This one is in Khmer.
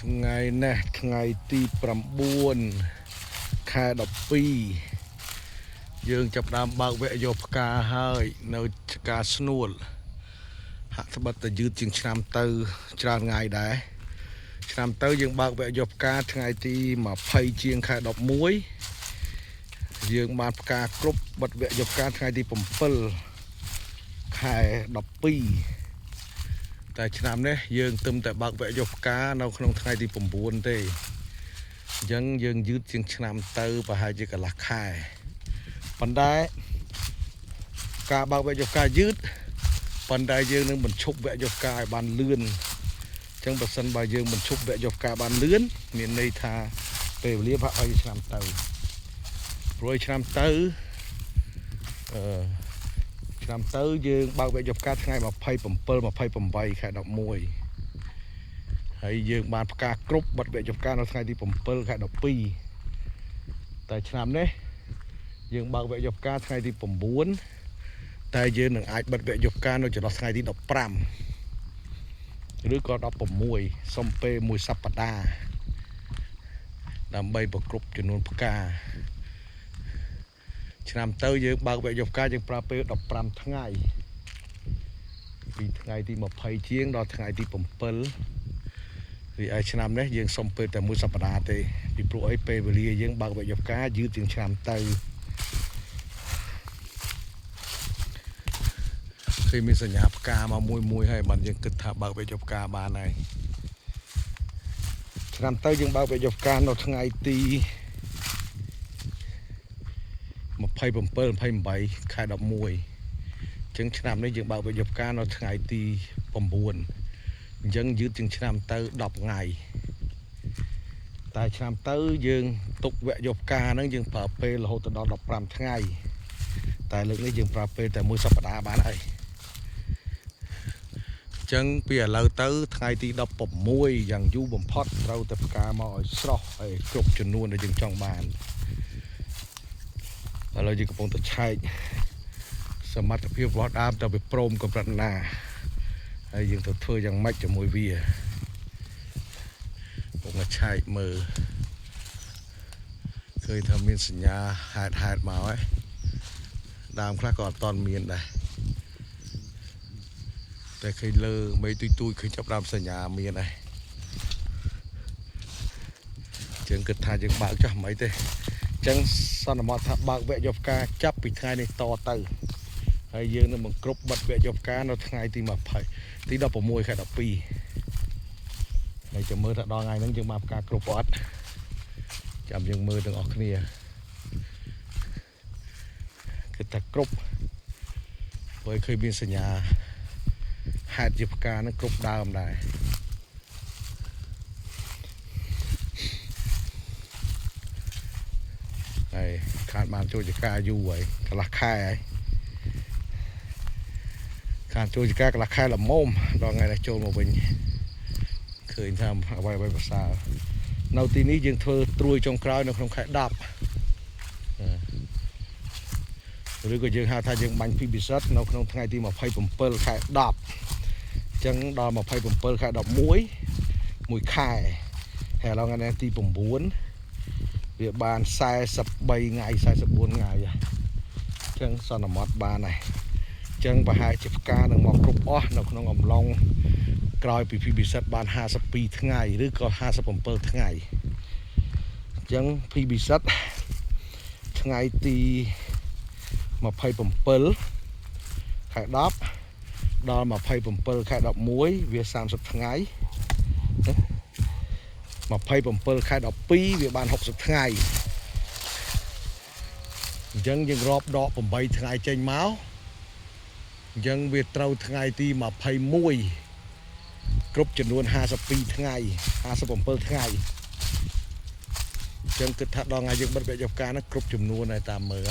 ថ្ងៃនេះថ្ងៃទី9 ខែ12យើងចាប់ផ្ដើមបើកវគ្គយកផ្កាហើយនៅការស្នួលហាក់ស្បិតតែយឺតជាងឆ្នាំទៅច្រើនថ្ងៃដែរឆ្នាំទៅយើងបើកវគ្គយកផ្កាថ្ងៃទី20ជាងខែ11យើងបានផ្កាគ្រប់បិទវគ្គយកផ្កាថ្ងៃទី7ខែ12តែឆ្នាំនេះយើងទឹមតែបើកវគ្គយកផ្កានៅក្នុងថ្ងៃទី9ទេអញ្ចឹងយើងយឺតជាងឆ្នាំទៅប្រហែលជាកន្លះខែប៉ុន្តែការបើកវគ្គយកផ្កាយឺតប៉ុន្តែយើងនឹងបញ្ឈប់វគ្គយកផ្កាឲ្យបានលឿនអញ្ចឹងបើសិនបើយើងបញ្ឈប់វគ្គយកផ្កាបានលឿនមានន័យថាពេលវេលាប្រហែលជាឆ្នាំទៅព្រោះឆ្នាំទៅឆ្នាំទៅយើងបើកវគ្គយកផ្កាថ្ងៃ27 28ខែ11ហើយយើងបានផ្កាគ្រប់បិទវគ្គយកផ្កានៅថ្ងៃទី7ខែ12តែឆ្នាំនេះយើងបើកវគ្គយកផ្កាថ្ងៃទី9តែយើងនឹងអាចបិទវគ្គយកផ្កានៅចន្លោះថ្ងៃទី15ឬក៏16សុំពេលមួយសប្តាហ៍ដើម្បីប្រគ្រប់ចំនួនផ្កាឆ្នាំទៅយើងបើកវគ្គយកផ្កាយើងប្រើពេល15ថ្ងៃពីថ្ងៃទី20ជាងដល់ថ្ងៃទី7vì aiឆ្នាំនេះយើងសុំពេលតែមួយសប្តាហ៍ទេពីព្រោះអីពេលវេលាយើងបើកវគ្គយកផ្កាយឺតជាងឆ្នាំទៅឃើញមានសញ្ញាផ្កាមកមួយហើយបានយើងគិតថាបើកវគ្គយកផ្កាបានហើយឆ្នាំទៅយើងបើកវគ្គយកផ្កានៅថ្ងៃទី27 28ខែ11អញ្ចឹងឆ្នាំនេះយើងបើកវគ្គយកផ្កានៅថ្ងៃទី9អញ្ចឹងយឺតជាងឆ្នាំទៅ10ថ្ងៃតែឆ្នាំទៅយើងទុកវគ្គយកផ្កាហ្នឹងយើងប្រើពេលរហូតដល់15ថ្ងៃតែលើកនេះយើងប្រើពេលតែមួយសប្តាហ៍បានហើយអញ្ចឹងពីឥឡូវទៅថ្ងៃទី16យ៉ាងយូរបំផុតត្រូវតែផ្កាមកឲ្យស្រស់ហើយគ្រប់ចំនួនដែលយើងចង់បានឥឡូវយើងកំពុងតែឆែកសមត្ថភាពរបស់ដើមទៅវាព្រមកម្រិតណាហើយយើងទៅធ្វើយ៉ាងម៉េចជាមួយវាผมมาឆែកមើលឃើញថាមានសញ្ញាហេតុមកហើយដើមខ្លះក៏អត់តន់មានដែរតែឃើញលើមេទុយឃើញចាប់ដើមសញ្ញាមានដែរចឹងគិតថាយើងបើកចោះមិនអីទេចឹងសន្មតថាបើកវគ្គយកផ្កាចាប់ពីថ្ងៃនេះតទៅហើយយើងនឹងបង្គ្រប់បិទវគ្គយកផ្កានៅថ្ងៃទី20ទី16ខែ12ហើយចាំមើលថាដល់ថ្ងៃហ្នឹងយើងបានផ្កាគ្រប់អត់ចាំយើងមើលទាំងអស់គ្នាគឺថាគ្រប់បើឃើញមានសញ្ញាហេតុជាផ្កាហ្នឹងគ្រប់ដើមដែរហើយខាតបានចូលចកាយូរហើយកន្លះខែហើយខាតចូលចកាកន្លះខែល្មមដល់ថ្ងៃនេះចូលមកវិញឃើញថាអ្វីប្រសើរនៅទីនេះយើងធ្វើត្រួយចុងក្រោយនៅក្នុងខែ10ឬក៏យើងហៅថាយើងបាញ់ពីពិសិដ្ឋនៅក្នុងថ្ងៃទី27ខែ10អញ្ចឹងដល់27ខែ11មួយខែហើយឥឡូវថ្ងៃនេះទី9វាបាន43ថ្ងៃ44ថ្ងៃអញ្ចឹងសន្មតបានហើយអញ្ចឹងប្រហែលជាផ្កានឹងមកគ្រប់អស់នៅក្នុងអំឡុងក្រោយពីភីពិសិដ្ឋបាន52ថ្ងៃឬក៏57ថ្ងៃអញ្ចឹងភីពិសិដ្ឋថ្ងៃទី27ខែ10ដល់27ខែ11វា30ថ្ងៃ27ខែ12វាបាន60ថ្ងៃអញ្ចឹងយើងរាប់ដក8ថ្ងៃចេញមកអញ្ចឹងវាត្រូវថ្ងៃទី21គ្រប់ចំនួន52ថ្ងៃ57ថ្ងៃអញ្ចឹងគិតថាដល់ថ្ងៃយើងបិទវគ្គយកផ្កានោះគ្រប់ចំនួនហើយតាមមើល